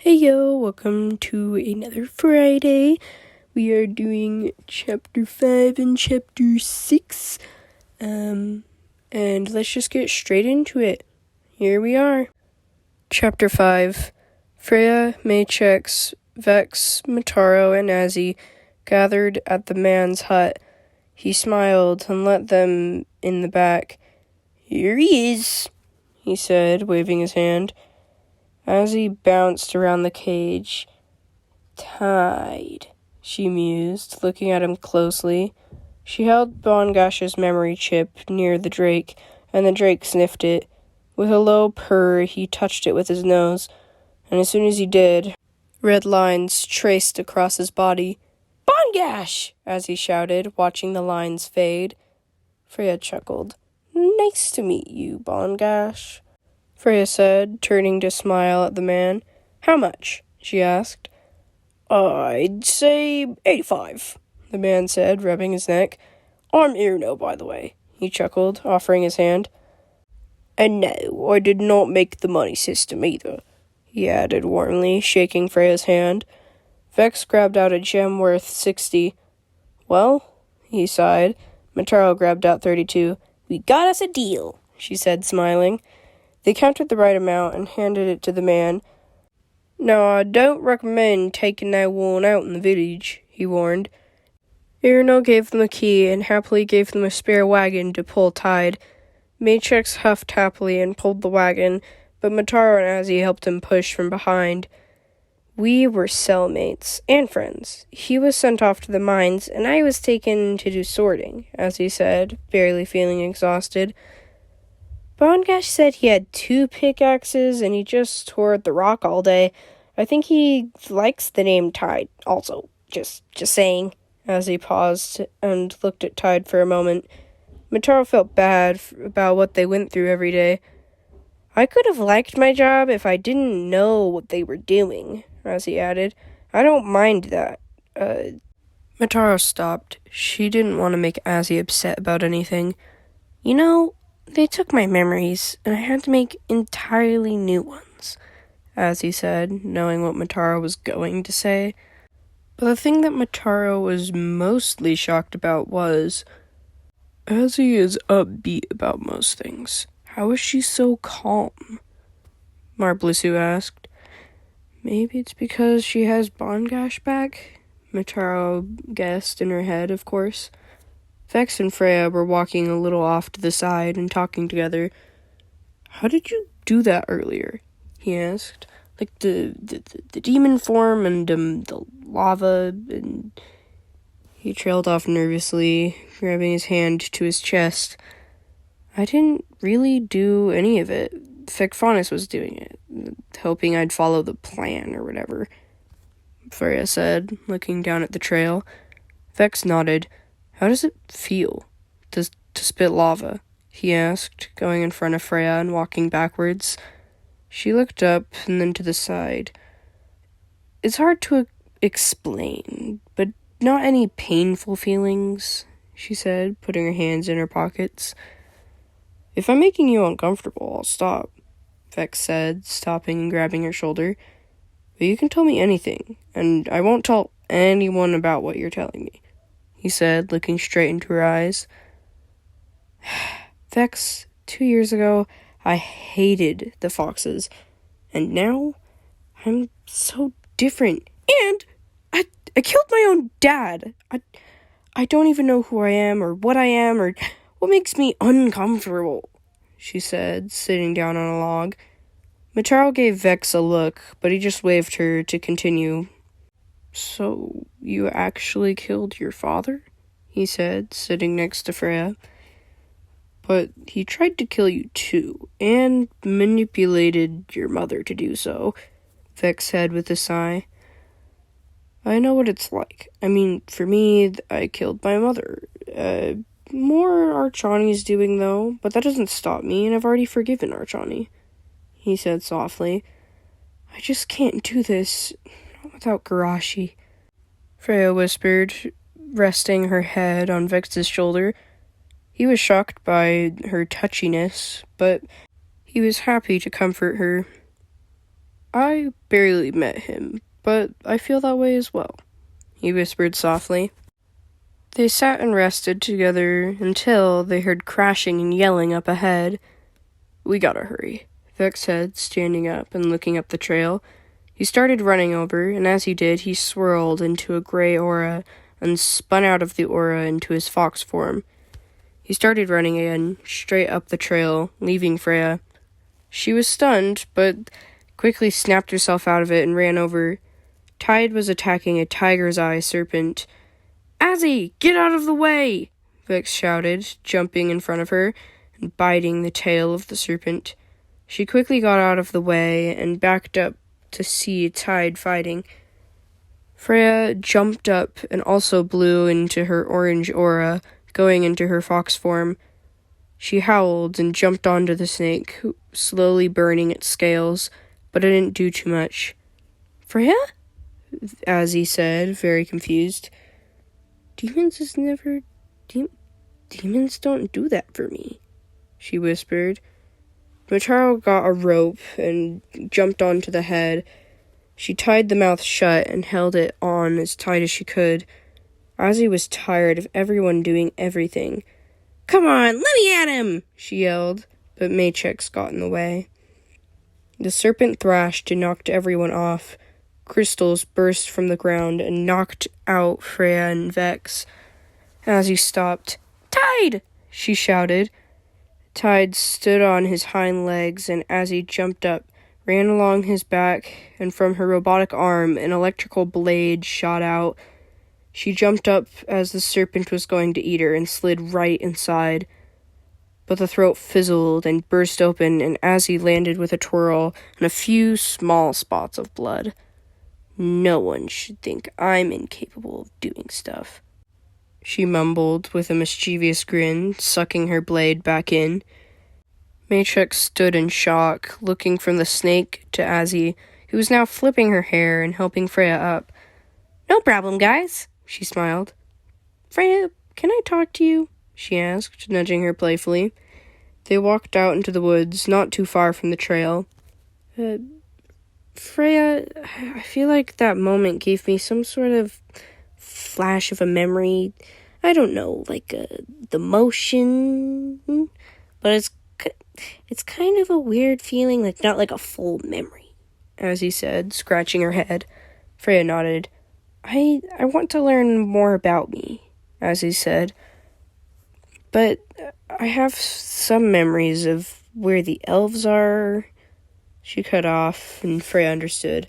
Hey yo, welcome to another Friday. We are doing chapter 5 and chapter 6. And let's just get straight into it. Here we are. Chapter 5. Freya, Maychex, Vex, Mataro, and Azzy gathered at the man's hut. He smiled and let them in the back. "Here he is," he said, waving his hand. As he bounced around the cage, "Tied," she mused, looking at him closely. She held Bongash's memory chip near the drake, and the drake sniffed it. With a low purr, he touched it with his nose, and as soon as he did, red lines traced across his body. "Bongash!" as he shouted, watching the lines fade. Freya chuckled. "Nice to meet you, Bongash," Freya said, turning to smile at the man. "How much?" she asked. "I'd say 85, the man said, rubbing his neck. "I'm here now, by the way," he chuckled, offering his hand. "And no, I did not make the money system either," he added warmly, shaking Freya's hand. Vex grabbed out a gem worth 60. "Well," he sighed. Mataro grabbed out 32. "We got us a deal," she said, smiling. They counted the right amount and handed it to the man. "Now, I don't recommend taking that one out in the village," he warned. Irino gave them a key and happily gave them a spare wagon to pull tied. Maychex huffed happily and pulled the wagon, but Mataro and Azzy helped him push from behind. "We were cellmates and friends. He was sent off to the mines, and I was taken to do sorting," as he said, barely feeling exhausted. "Bongash said he had 2 pickaxes and he just tore at the rock all day. I think he likes the name Tide, also. Just saying," as he paused and looked at Tide for a moment. Mataro felt bad about what they went through every day. "I could have liked my job if I didn't know what they were doing," as he added. "I don't mind that." Mataro stopped. She didn't want to make Azzy upset about anything. "You know, they took my memories, and I had to make entirely new ones," as he said, knowing what Mataro was going to say. But the thing that Mataro was mostly shocked about was, Azzy is upbeat about most things. How is she so calm? Marblisu asked. "Maybe it's because she has Bongash back?" Mataro guessed in her head, of course. Vex and Freya were walking a little off to the side and talking together. "How did you do that earlier?" he asked. "Like the demon form and the lava and..." He trailed off nervously, grabbing his hand to his chest. "I didn't really do any of it. Fekfanis was doing it, hoping I'd follow the plan or whatever," Freya said, looking down at the trail. Vex nodded. "How does it feel to spit lava?" he asked, going in front of Freya and walking backwards. She looked up and then to the side. "It's hard to explain, but not any painful feelings," she said, putting her hands in her pockets. "If I'm making you uncomfortable, I'll stop," Vex said, stopping and grabbing her shoulder. "But you can tell me anything, and I won't tell anyone about what you're telling me," he said, looking straight into her eyes. "Vex, 2 years ago, I hated the foxes, and now I'm so different. And I killed my own dad. I don't even know who I am or what what makes me uncomfortable," she said, sitting down on a log. Mataro gave Vex a look, but he just waved her to continue. "So, you actually killed your father?" he said, sitting next to Freya. "But he tried to kill you too, and manipulated your mother to do so," Vex said with a sigh. "I know what it's like. I mean, for me, I killed my mother. More Archani's doing, though, but that doesn't stop me, and I've already forgiven Archani," he said softly. "I just can't do this, not without Garashi," Freya whispered, resting her head on Vex's shoulder. He was shocked by her touchiness, but he was happy to comfort her. I barely met him, but I feel that way as well, he whispered softly. They sat and rested together until they heard crashing and yelling up ahead. We gotta hurry, Vex said, standing up and looking up the trail. He started running over, and as he did, he swirled into a gray aura and spun out of the aura into his fox form. He started running again, straight up the trail, leaving Freya. She was stunned, but quickly snapped herself out of it and ran over. Tide was attacking a tiger's eye serpent. Azzy, get out of the way! Vex shouted, jumping in front of her and biting the tail of the serpent. She quickly got out of the way and backed up to see Tide fighting. Freya jumped up and also blew into her orange aura, going into her fox form. She howled and jumped onto the snake, slowly burning its scales, but it didn't do too much. Freya? Azzy said, very confused. Demons don't do that for me, she whispered. Motaro got a rope and jumped onto the head. She tied the mouth shut and held it on as tight as she could. Azzy was tired of everyone doing everything. Come on, let me at him, she yelled, but Maychex got in the way. The serpent thrashed and knocked everyone off. Crystals burst from the ground and knocked out Freya and Vex. Azzy stopped. Tide! She shouted. Tide stood on his hind legs, and Azzy jumped up, ran along his back, and from her robotic arm, an electrical blade shot out. She jumped up as the serpent was going to eat her and slid right inside. But the throat fizzled and burst open, and Azzy landed with a twirl and a few small spots of blood. No one should think I'm incapable of doing stuff, she mumbled with a mischievous grin, sucking her blade back in. Maychex stood in shock, looking from the snake to Azzy, who was now flipping her hair and helping Freya up. No problem, guys, she smiled. Freya, can I talk to you? She asked, nudging her playfully. They walked out into the woods, not too far from the trail. Freya, I feel like that moment gave me some sort of flash of a memory. I don't know, like the motion, but it's kind of a weird feeling, like not like a full memory, as he said, scratching her head. Freya nodded. I want to learn more about me, as he said, but I have some memories of where the elves are. She cut off, and Freya understood.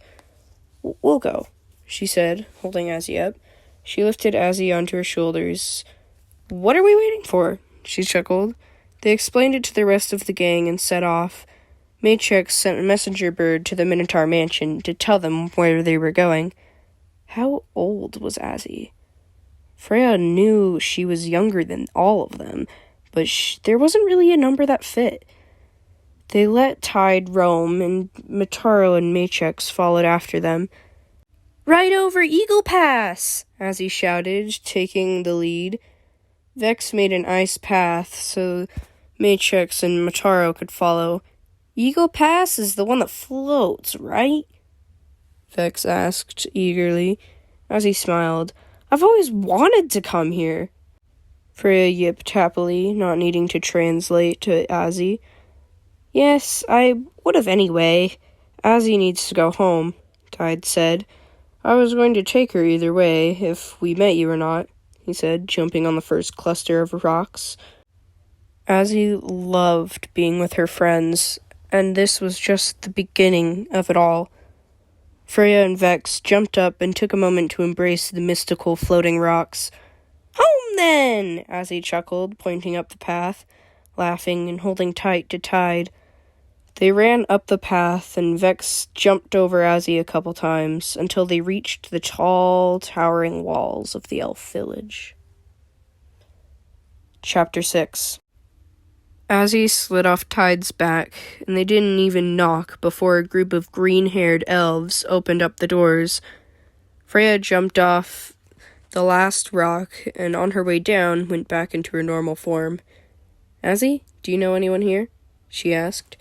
We'll go, she said, holding Azzy up. She lifted Azzy onto her shoulders. What are we waiting for? She chuckled. They explained it to the rest of the gang and set off. Maychex sent a messenger bird to the Minotaur mansion to tell them where they were going. How old was Azzy? Freya knew she was younger than all of them, but there wasn't really a number that fit. They let Tide roam, and Motaro and Maychex followed after them. Right over Eagle Pass, as he shouted, taking the lead. Vex made an ice path so Maychex and Motaro could follow. Eagle Pass is the one that floats, right? Vex asked eagerly, as he smiled. I've always wanted to come here. Freya yipped happily, not needing to translate to Azzy. Yes, I would have anyway. Azzy needs to go home, Tide said. I was going to take her either way, if we met you or not, he said, jumping on the first cluster of rocks. Azzy loved being with her friends, and this was just the beginning of it all. Freya and Vex jumped up and took a moment to embrace the mystical floating rocks. Home, then! Azzy chuckled, pointing up the path, laughing and holding tight to Tide. They ran up the path, and Vex jumped over Azzy a couple times until they reached the tall, towering walls of the elf village. Chapter 6. Azzy slid off Tide's back, and they didn't even knock before a group of green-haired elves opened up the doors. Freya jumped off the last rock, and on her way down, went back into her normal form. Azzy, do you know anyone here? She asked.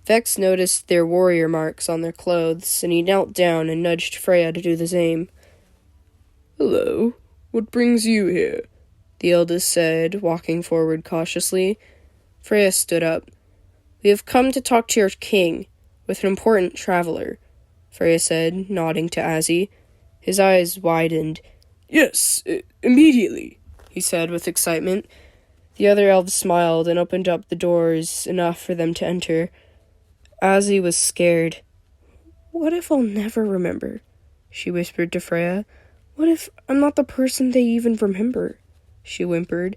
Vex noticed their warrior marks on their clothes, and he knelt down and nudged Freya to do the same. "Hello, what brings you here?" the eldest said, walking forward cautiously. Freya stood up. "We have come to talk to your king, with an important traveler," Freya said, nodding to Azzy. His eyes widened. "Yes, immediately," he said with excitement. The other elves smiled and opened up the doors enough for them to enter. Azzy was scared. "What if I'll never remember?" she whispered to Freya. "What if I'm not the person they even remember?" she whimpered.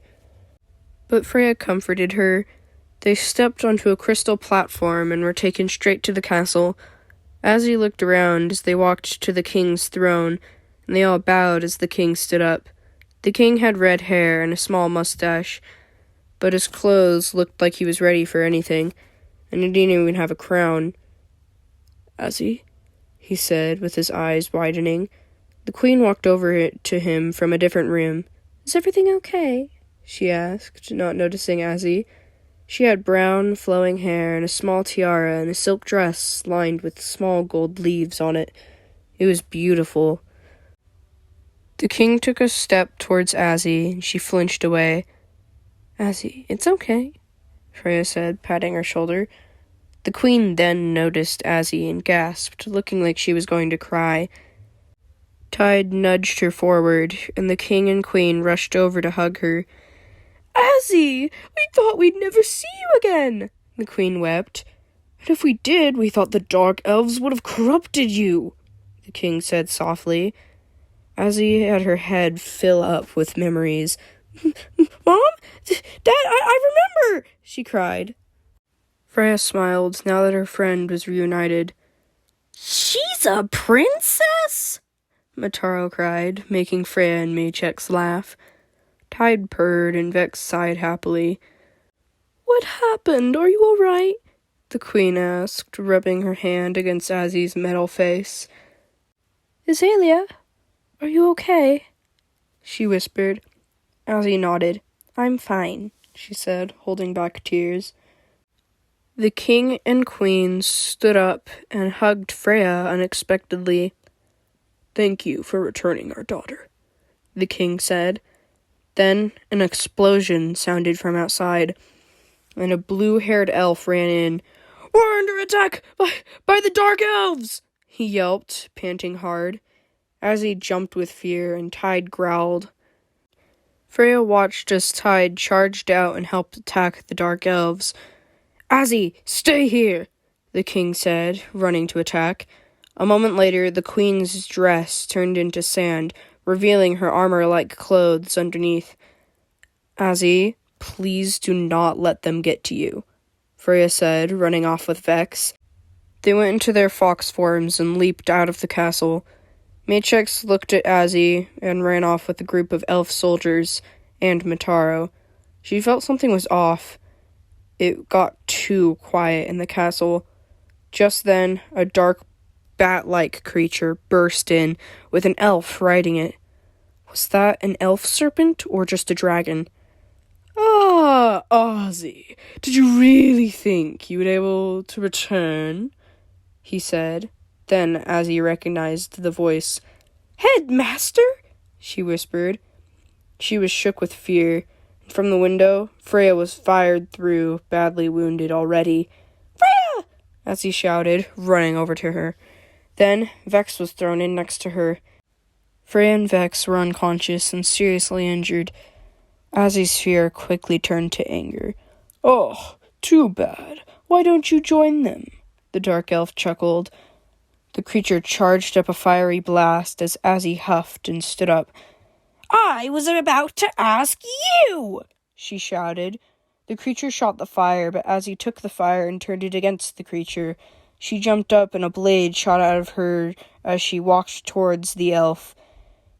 But Freya comforted her. They stepped onto a crystal platform and were taken straight to the castle. Azzy looked around as they walked to the king's throne, and they all bowed as the king stood up. The king had red hair and a small mustache, but his clothes looked like he was ready for anything, and he didn't even have a crown. "Azzy," he said, with his eyes widening. The queen walked over to him from a different room. "Is everything okay?" she asked, not noticing Azzy. She had brown, flowing hair and a small tiara and a silk dress lined with small gold leaves on it. It was beautiful. The king took a step towards Azzy, and she flinched away. "Azzy, it's okay," Freya said, patting her shoulder. The queen then noticed Azzy and gasped, looking like she was going to cry. Tide nudged her forward, and the king and queen rushed over to hug her. "Azzy, we thought we'd never see you again," the queen wept. "And if we did, we thought the dark elves would have corrupted you," the king said softly. Azzy had her head fill up with memories. "Mom? Dad, I remember!" she cried. Freya smiled now that her friend was reunited. "She's a princess?" Mataro cried, making Freya and Maychex laugh. Tide purred and Vex sighed happily. "What happened? Are you all right?" the queen asked, rubbing her hand against Azzy's metal face. "Azalea, are you okay?" she whispered. Azzy nodded. "I'm fine," she said, holding back tears. The king and queen stood up and hugged Freya unexpectedly. "Thank you for returning our daughter," the king said. Then an explosion sounded from outside, and a blue-haired elf ran in. "We're under attack by the Dark Elves!" he yelped, panting hard. Azzy jumped with fear, and Tide growled. Freya watched as Tide charged out and helped attack the Dark Elves. "Azzy, stay here," the king said, running to attack. A moment later, the queen's dress turned into sand, revealing her armor-like clothes underneath. "Azzy, please do not let them get to you," Freya said, running off with Vex. They went into their fox forms and leaped out of the castle. Maychex looked at Azzy and ran off with a group of elf soldiers and Mataro. She felt something was off. It got too quiet in the castle. Just then, a dark, bat-like creature burst in, with an elf riding it. Was that an elf serpent or just a dragon? "Ah, Azzy, did you really think you would be able to return?" he said. Then, as he recognized the voice, "Headmaster?" she whispered. She was shook with fear. From the window, Freya was fired through, badly wounded already. "Freya!" as he shouted, running over to her. Then, Vex was thrown in next to her. Freya and Vex were unconscious and seriously injured. Azzy's fear quickly turned to anger. "Oh, too bad. Why don't you join them?" the dark elf chuckled. The creature charged up a fiery blast as Azzy huffed and stood up. "I was about to ask you!" she shouted. The creature shot the fire, but Azzy took the fire and turned it against the creature. She jumped up and a blade shot out of her as she walked towards the elf.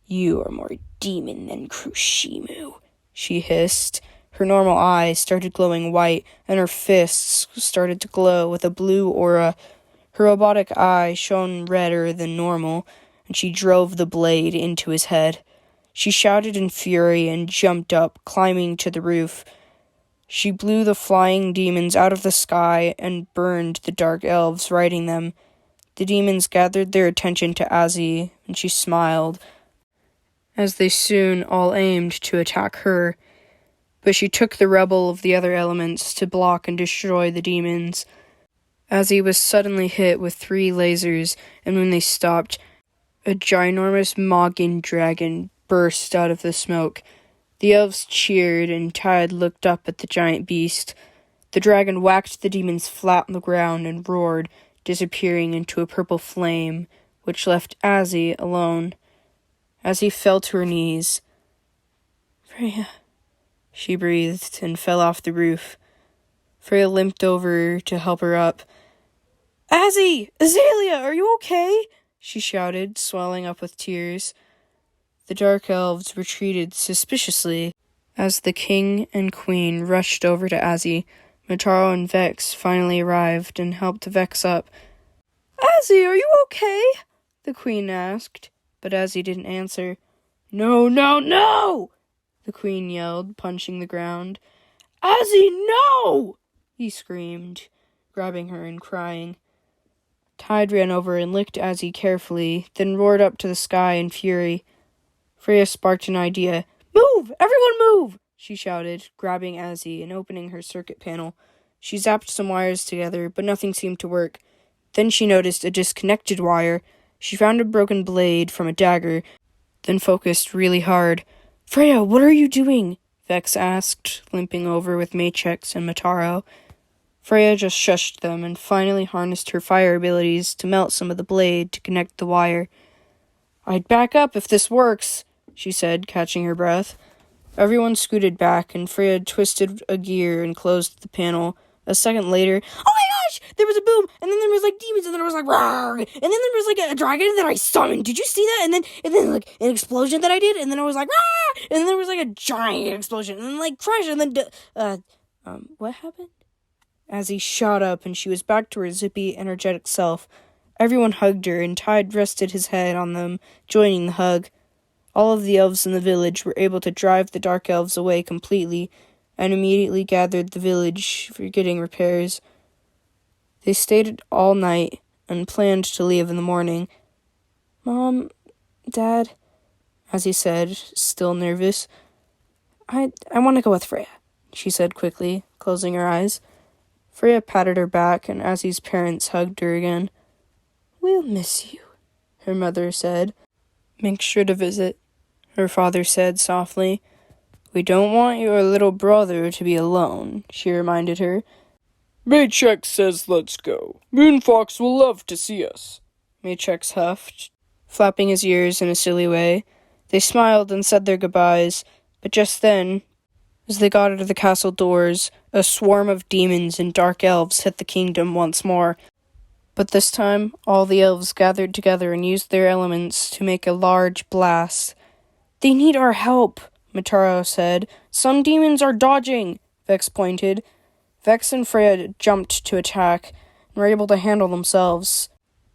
"You are more demon than Krushimu," she hissed. Her normal eyes started glowing white, and her fists started to glow with a blue aura. Her robotic eye shone redder than normal, and she drove the blade into his head. She shouted in fury and jumped up, climbing to the roof. She blew the flying demons out of the sky and burned the dark elves riding them. The demons gathered their attention to Azzy, and she smiled, as they soon all aimed to attack her. But she took the rebel of the other elements to block and destroy the demons. Azzy was suddenly hit with 3 lasers, and when they stopped, a ginormous Mogin dragon burst out of the smoke. The elves cheered, and Tide looked up at the giant beast. The dragon whacked the demons flat on the ground and roared, disappearing into a purple flame, which left Azzy alone. Azzy fell to her knees. "Freya," she breathed, and fell off the roof. Freya limped over to help her up. "Azzy! Azalea, are you okay?" she shouted, swelling up with tears. The dark elves retreated suspiciously as the king and queen rushed over to Azzy. Motaro and Vex finally arrived and helped Vex up. "Azzy, are you okay?" the queen asked, but Azzy didn't answer. "No, no, no!" the queen yelled, punching the ground. "Azzy, no!" he screamed, grabbing her and crying. Tide ran over and licked Azzy carefully, then roared up to the sky in fury. Freya sparked an idea. "Move! Everyone move!" she shouted, grabbing Azzy and opening her circuit panel. She zapped some wires together, but nothing seemed to work. Then she noticed a disconnected wire. She found a broken blade from a dagger, then focused really hard. "Freya, what are you doing?" Vex asked, limping over with Matrix and Motaro. Freya just shushed them and finally harnessed her fire abilities to melt some of the blade to connect the wire. "I'd back up if this works," she said, catching her breath. Everyone scooted back, and Freya twisted a gear and closed the panel. A second later, "Oh my gosh!" There was a boom, and then there was like demons, and then there was like "Rawr!" And then there was like a dragon that I summoned. Did you see that? And then like an explosion that I did, and then I was like "Rawr!" And then there was like a giant explosion, and then like crash, and then what happened? As he shot up, and she was back to her zippy, energetic self. Everyone hugged her, and Tide rested his head on them, joining the hug. All of the elves in the village were able to drive the dark elves away completely, and immediately gathered the village for getting repairs. They stayed all night, and planned to leave in the morning. "Mom, Dad," as he said, still nervous. I want to go with Freya," she said quickly, closing her eyes. Freya patted her back, and Azzy's parents hugged her again. "We'll miss you," her mother said. "Make sure to visit," her father said softly. "We don't want your little brother to be alone," she reminded her. "Maychex says let's go. Moonfox will love to see us," Maychex huffed, flapping his ears in a silly way. They smiled and said their goodbyes, but just then, as they got out of the castle doors, a swarm of demons and dark elves hit the kingdom once more. But this time, all the elves gathered together and used their elements to make a large blast. "They need our help," Motaro said. "Some demons are dodging," Vex pointed. Vex and Freya jumped to attack, and were able to handle themselves.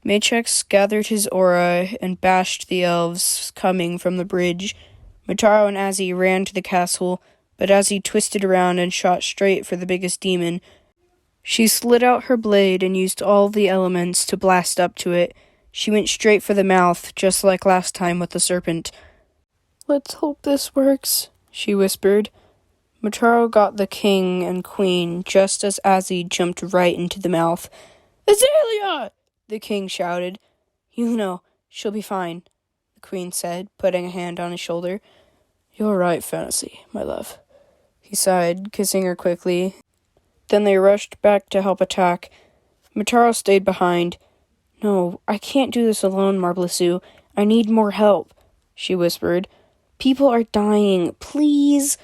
Maychex gathered his aura and bashed the elves coming from the bridge. Motaro and Azzy ran to the castle, but Azzy twisted around and shot straight for the biggest demon. She slid out her blade and used all the elements to blast up to it. She went straight for the mouth, just like last time with the serpent. "Let's hope this works," she whispered. Motaro got the king and queen just as Azzy jumped right into the mouth. "Azalea!" the king shouted. "You know, she'll be fine," the queen said, putting a hand on his shoulder. "You're right, Fantasy, my love," he sighed, kissing her quickly. Then they rushed back to help attack. Motaro stayed behind. "No, I can't do this alone, Marblesu. I need more help," she whispered. "People are dying. Please."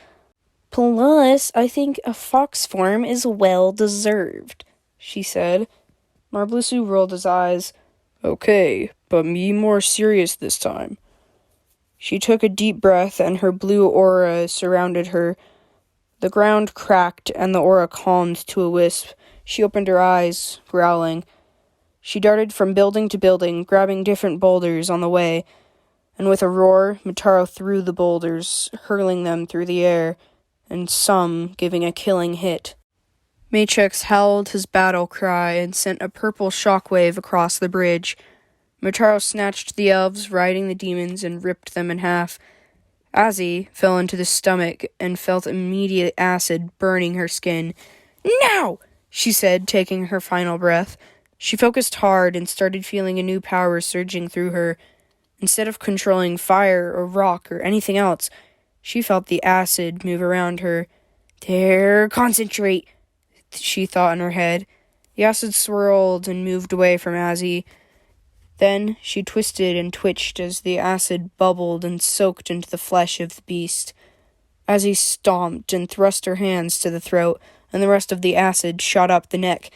"Plus, I think a fox form is well-deserved," she said. Marblesu rolled his eyes. "Okay, but be more serious this time." She took a deep breath, and her blue aura surrounded her. The ground cracked, and the aura calmed to a wisp. She opened her eyes, growling. She darted from building to building, grabbing different boulders on the way, and with a roar, Motaro threw the boulders, hurling them through the air. and some giving a killing hit. Matrix howled his battle cry and sent a purple shockwave across the bridge. Motaro snatched the elves riding the demons and ripped them in half. Azzy fell into the stomach and felt immediate acid burning her skin. "Now!" she said, taking her final breath. She focused hard and started feeling a new power surging through her. Instead of controlling fire or rock or anything else, she felt the acid move around her. "There, concentrate," she thought in her head. The acid swirled and moved away from Azzy. Then she twisted and twitched as the acid bubbled and soaked into the flesh of the beast. Azzy stomped and thrust her hands to the throat, and the rest of the acid shot up the neck.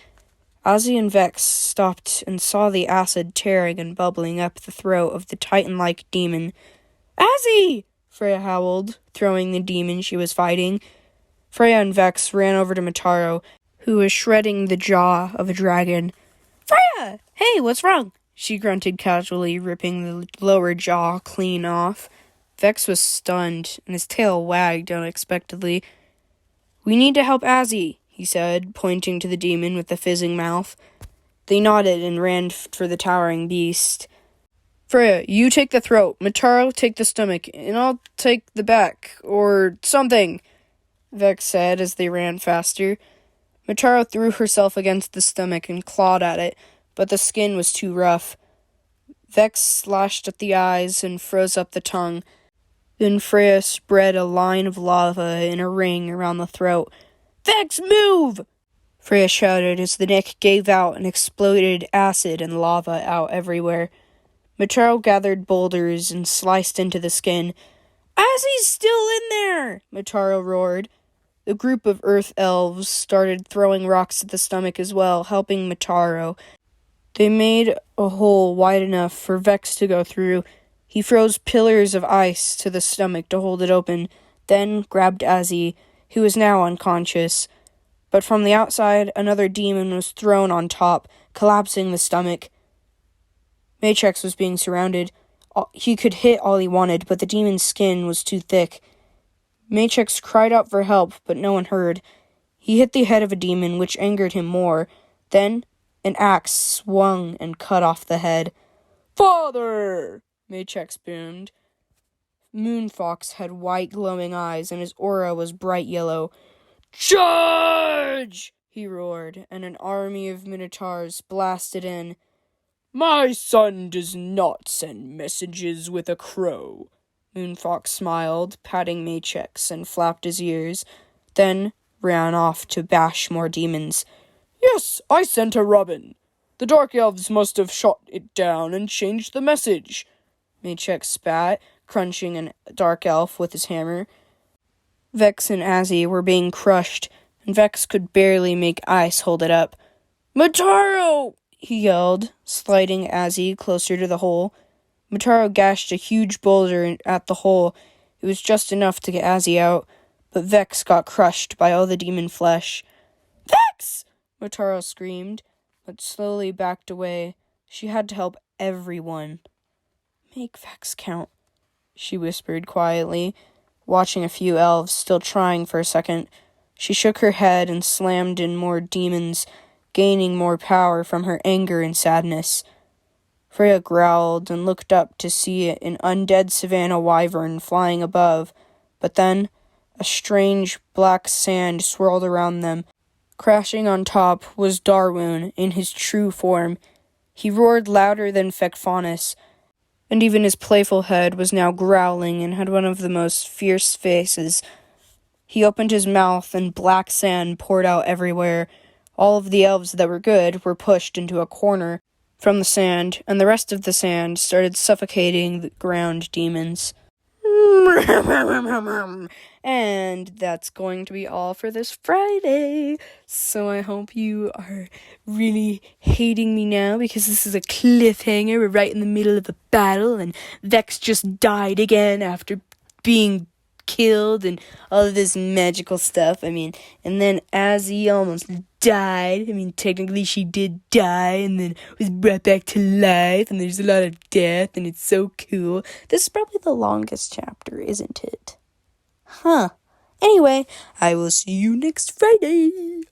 Azzy and Vex stopped and saw the acid tearing and bubbling up the throat of the titan-like demon. "Azzy!" Freya howled, throwing the demon she was fighting. Freya and Vex ran over to Motaro, who was shredding the jaw of a dragon. "Freya! Hey, what's wrong?" she grunted casually, ripping the lower jaw clean off. Vex was stunned, and his tail wagged unexpectedly. "We need to help Azzy," he said, pointing to the demon with the fizzing mouth. They nodded and ran for the towering beast. "Freya, you take the throat, Motaro take the stomach, and I'll take the back, or something," Vex said as they ran faster. Motaro threw herself against the stomach and clawed at it, but the skin was too rough. Vex slashed at the eyes and froze up the tongue. Then Freya spread a line of lava in a ring around the throat. "Vex, move!" Freya shouted as the neck gave out and exploded acid and lava out everywhere. Motaro gathered boulders and sliced into the skin. "Azzy's still in there!" Motaro roared. The group of earth elves started throwing rocks at the stomach as well, helping Motaro. They made a hole wide enough for Vex to go through. He froze pillars of ice to the stomach to hold it open, then grabbed Azzy, who was now unconscious. But from the outside, another demon was thrown on top, collapsing the stomach. Matrix was being surrounded. He could hit all he wanted, but the demon's skin was too thick. Matrix cried out for help, but no one heard. He hit the head of a demon, which angered him more. Then an axe swung and cut off the head. "Father!" Matrix boomed. Moonfox had white glowing eyes, and his aura was bright yellow. "Charge!" he roared, and an army of minotaurs blasted in. "My son does not send messages with a crow." Moonfox smiled, patting Matrix, and flapped his ears, then ran off to bash more demons. "Yes, I sent a robin. The dark elves must have shot it down and changed the message." Matrix spat, crunching a dark elf with his hammer. Vex and Azzy were being crushed, and Vex could barely make ice hold it up. "Motaro!" he yelled, sliding Azzy closer to the hole. Motaro gashed a huge boulder at the hole. It was just enough to get Azzy out, but Vex got crushed by all the demon flesh. "Vex!" Motaro screamed, but slowly backed away. She had to help everyone. "Make Vex count," she whispered quietly, watching a few elves still trying for a second. She shook her head and slammed in more demons, gaining more power from her anger and sadness. Freya growled and looked up to see an undead savannah wyvern flying above, but then a strange black sand swirled around them. Crashing on top was Darwin in his true form. He roared louder than Fekfanis, and even his playful head was now growling and had one of the most fierce faces. He opened his mouth and black sand poured out everywhere. All of the elves that were good were pushed into a corner from the sand, and the rest of the sand started suffocating the ground demons. And that's going to be all for this Friday. So I hope you are really hating me now, because this is a cliffhanger. We're right in the middle of a battle, and Vex just died again after being killed and all of this magical stuff. And then Azzy almost died. Technically she did die and then was brought back to life, and there's a lot of death, and it's so cool. This is probably the longest chapter, isn't it? Huh. Anyway, I will see you next Friday.